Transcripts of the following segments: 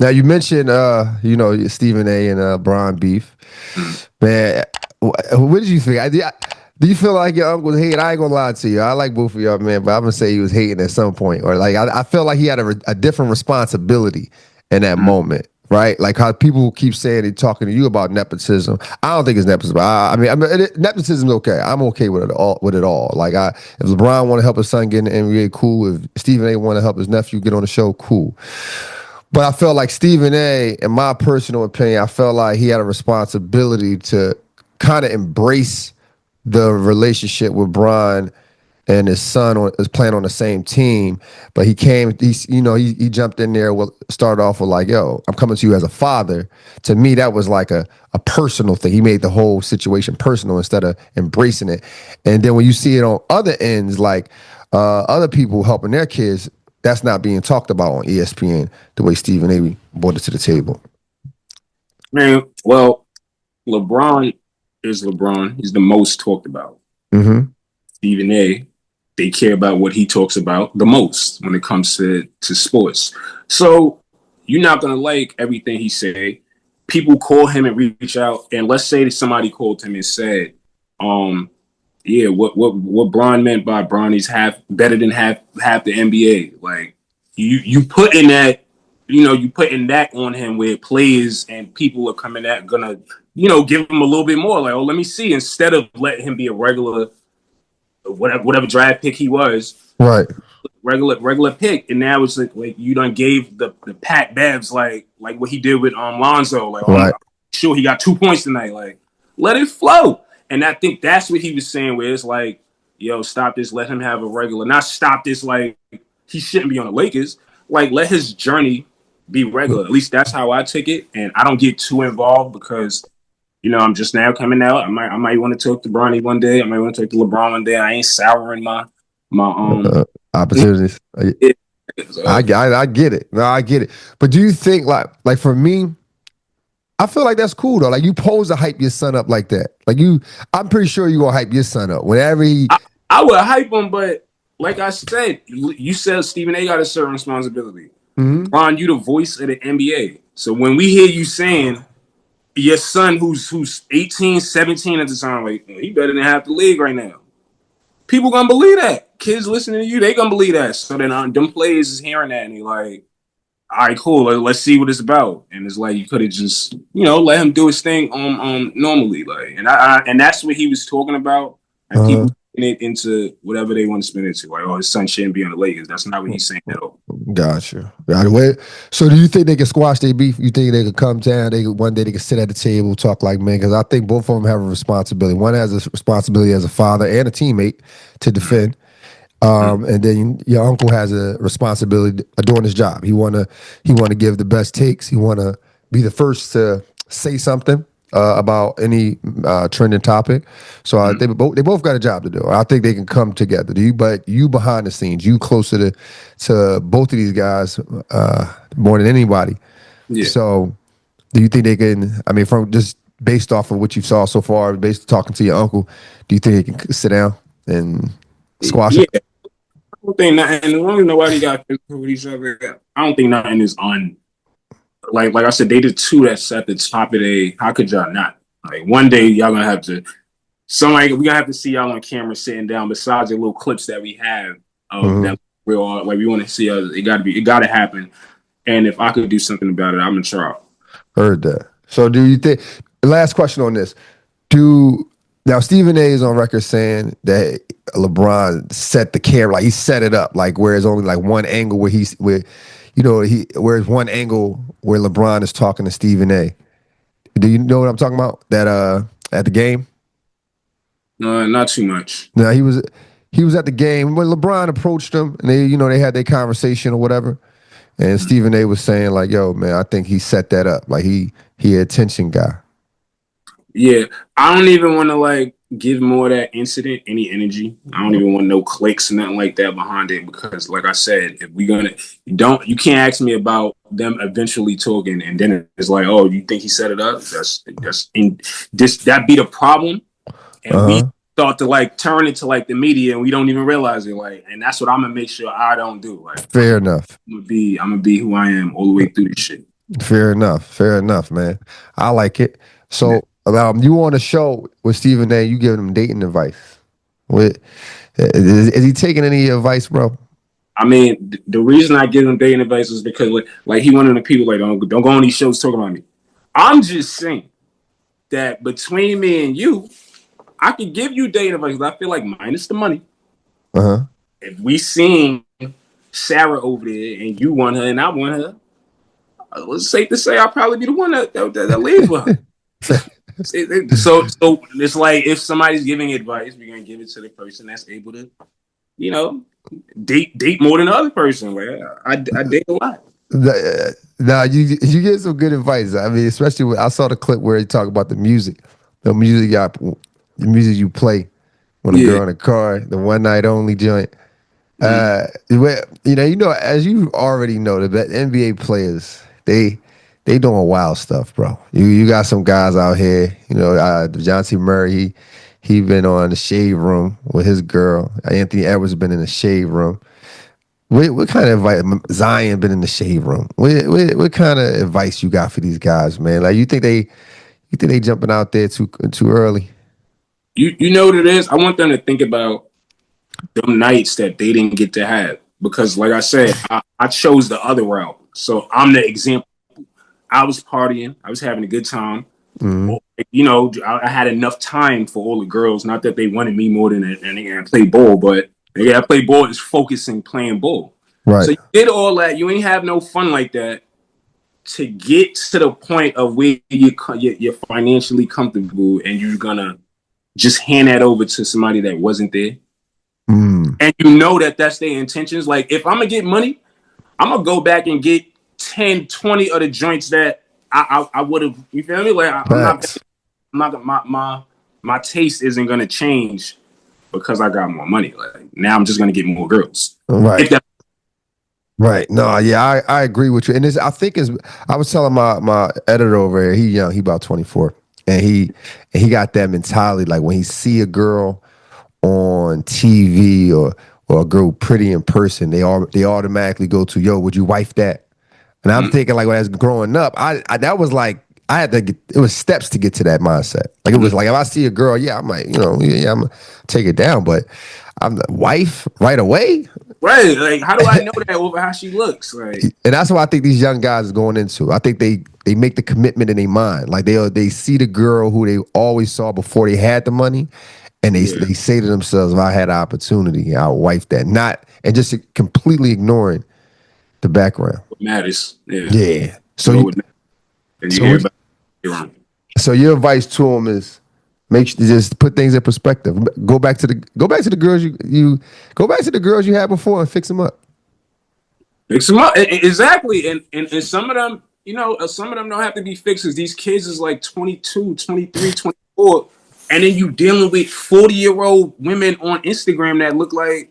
Now you mentioned, Stephen A. and Brian beef. Mm. Man, what did you think? Do you feel like your uncle was hating? I ain't gonna lie to you. I like both of y'all, man, but I'm gonna say he was hating at some point, or like I felt like he had a different responsibility in that Mm. moment, right? Like how people keep saying they talking to you about nepotism. I don't think it's nepotism. Nepotism's okay. I'm okay with it all. With it all, like if LeBron want to help his son get in the NBA, cool. If Stephen A. want to help his nephew get on the show, cool. But I felt like Stephen A., in my personal opinion, I felt like he had a responsibility to kind of embrace the relationship with Brian and his son is playing on the same team. But he jumped in there, started off with like, yo, I'm coming to you as a father. To me, that was like a personal thing. He made the whole situation personal instead of embracing it. And then when you see it on other ends, like other people helping their kids, that's not being talked about on ESPN the way Stephen A. brought it to the table. Man, well, LeBron is LeBron. He's the most talked about. Mm-hmm. Stephen A. They care about what he talks about the most when it comes to sports. So you're not gonna like everything he say. People call him and reach out, and let's say that somebody called him and said, yeah, what Bron meant by Bronny's half better than half the NBA. Like you put in that, you put in that on him where players and people are coming at gonna, give him a little bit more. Like, oh, let me see, instead of letting him be a regular whatever draft pick he was, Right. regular pick, and now it's like you done gave the Pat Bevs like what he did with Lonzo. Like, oh, I'm Right. sure he got 2 points tonight. Like, let it flow. And I think that's what he was saying, where it's like, yo, stop this, let him have a regular, not stop this like he shouldn't be on the Lakers. Like, let his journey be regular. At least that's how I take it, and I don't get too involved because I'm just now coming out. I might want to talk to Bronny one day. I might want to talk to LeBron one day. I ain't souring my Uh, Opportunities. I get it. No, I get it. But do you think like for me, I feel like that's cool though. Like you pose to hype your son up like that. I'm pretty sure you gonna hype your son up whenever he. I would hype him, but like I said, you said Stephen A got a certain responsibility. Mhm. Ron, you the voice of the NBA. So when we hear you saying your son who's 18, 17 at the time, like, he better than half the league right now. People gonna believe that. Kids listening to you, they gonna believe that. So then them players is hearing that and they like, all right, cool. Let's see what it's about. And it's like you could have just, let him do his thing normally, like, and that's what he was talking about. And Uh, people spin it into whatever they want to spin it to, like, oh, his son shouldn't be on the Lakers. That's not what he's saying at all. Gotcha. Right away. So, do you think they can squash their beef? You think they could come down? One day they could sit at the table, talk like men? Because I think both of them have a responsibility. One has a responsibility as a father and a teammate to defend. And then your uncle has a responsibility of doing his job. He wanna give the best takes. He wanna be the first to say something about any trending topic. So they both got a job to do. I think they can come together. But you behind the scenes, you closer to both of these guys more than anybody. Yeah. So do you think they can? I mean, from just based off of what you saw so far, based on talking to your uncle, do you think they can sit down and squash Yeah. it? I don't think nothing, as long as nobody got physical with each other, I don't think nothing is like I said, they the two that's at the top of the. How could y'all not? Like one day y'all gonna have to. Somebody we gonna have to see y'all on camera sitting down. Besides the little clips that we have of Mm-hmm. them, real like we want to see us. It got to happen. And if I could do something about it, I'm gonna try. Heard that. So do you think? Last question on this: Do now Stephen A. is on record saying that LeBron set the camera, like he set it up, like where it's only like one angle where's one angle where LeBron is talking to Stephen A. Do you know what I'm talking about? That at the game. No, not too much. Now he was at the game when LeBron approached him, and they had their conversation or whatever. And Stephen A. was saying like, "Yo, man, I think he set that up. Like he a attention guy." Yeah, I don't even want to like give more of that incident any energy. I don't even want no clicks or nothing like that behind it because, like I said, if we gonna you can't ask me about them eventually talking and then it's like, oh, you think he set it up? That's in this that be the problem, and we Uh huh. start to like turn it to like the media and we don't even realize it. Like, and that's what I'm gonna make sure I don't do. Like, Fair enough. I'm gonna be who I am all the way through this shit. Fair enough. Fair enough, man. I like it. Yeah. So, you on a show with Stephen A. You giving him dating advice. With is he taking any advice, bro? I mean, the reason I give him dating advice is because like he one of the people like don't go on these shows talking about me. I'm just saying that between me and you, I could give you dating advice. I feel like minus the money. Uh huh. If we seeing Sarah over there and you want her and I want her, it's safe to say I'll probably be the one that leaves with her. So it's like if somebody's giving advice, we're gonna give it to the person that's able to, you know, date more than the other person. Like I date a lot. Nah, you get some good advice. I mean, especially I saw the clip where he talked about the music you play when a Yeah. girl in the car, the one night only joint. Mm-hmm. As you already know, the NBA players they doing wild stuff, bro. You got some guys out here. Dejounte Murray. He been on the shade room with his girl. Anthony Edwards been in the shade room. What kind of advice? Zion been in the shade room. What kind of advice you got for these guys, man? Like you think they jumping out there too early? You know what it is? I want them to think about them nights that they didn't get to have. Because like I said, I chose the other route. So I'm the example. I was partying, I was having a good time. Mm-hmm. I had enough time for all the girls. Not that they wanted me more than I play ball, but I play ball is focusing playing ball. So Right. you did all that. You ain't have no fun like that to get to the point of where you're financially comfortable and you're gonna just hand that over to somebody that wasn't there. Mm. And you know that that's their intentions. Like if I'm gonna get money, I'm gonna go back and get 10, 20 of the joints that I would have. You feel me? Like Facts. I'm not my taste isn't gonna change because I got more money. Like now I'm just gonna get more girls. Right. If that Right. No, yeah, I agree with you. And I was telling my editor over here, he young, he about 24. And he got that mentality like when he see a girl on TV or a girl pretty in person, they automatically go to, yo, would you wife that? And I'm thinking like when I was growing up, I that was like I had to get it was steps to get to that mindset. Like it was like if I see a girl, yeah, I'm like, yeah, I'm gonna take it down, but I'm the wife right away. right? Like how do I know that over how she looks? Like And that's what I think these young guys is going into. I think they make the commitment in their mind. Like they see the girl who they always saw before they had the money, and they yeah, they say to themselves, "If I had an opportunity, I'll wife that." Not and just completely ignoring the background. what matters? Yeah, Yeah. So go you with that. And you so hear what, about it wrong. so your advice to them is just put things in perspective. Go back to the girls you go back to the girls you had before and fix them up. Fix them up. Exactly. And some of them, some of them don't have to be fixes. These kids is like 22, 23, 24. And then you dealing with 40-year-old women on Instagram that look like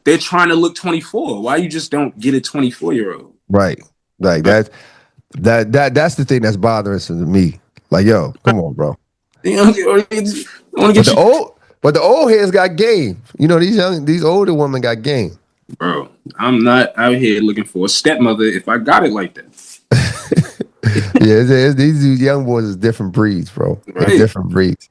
they're trying to look 24. Why you just don't get a 24-year-old? Right. Like that's the thing that's bothering to me. Like, yo, come on, bro. You know, I want to But get the you. old heads got game. These older women got game. Bro, I'm not out here looking for a stepmother if I got it like that. Yeah, these young boys is different breeds, bro. They're Right. different breeds.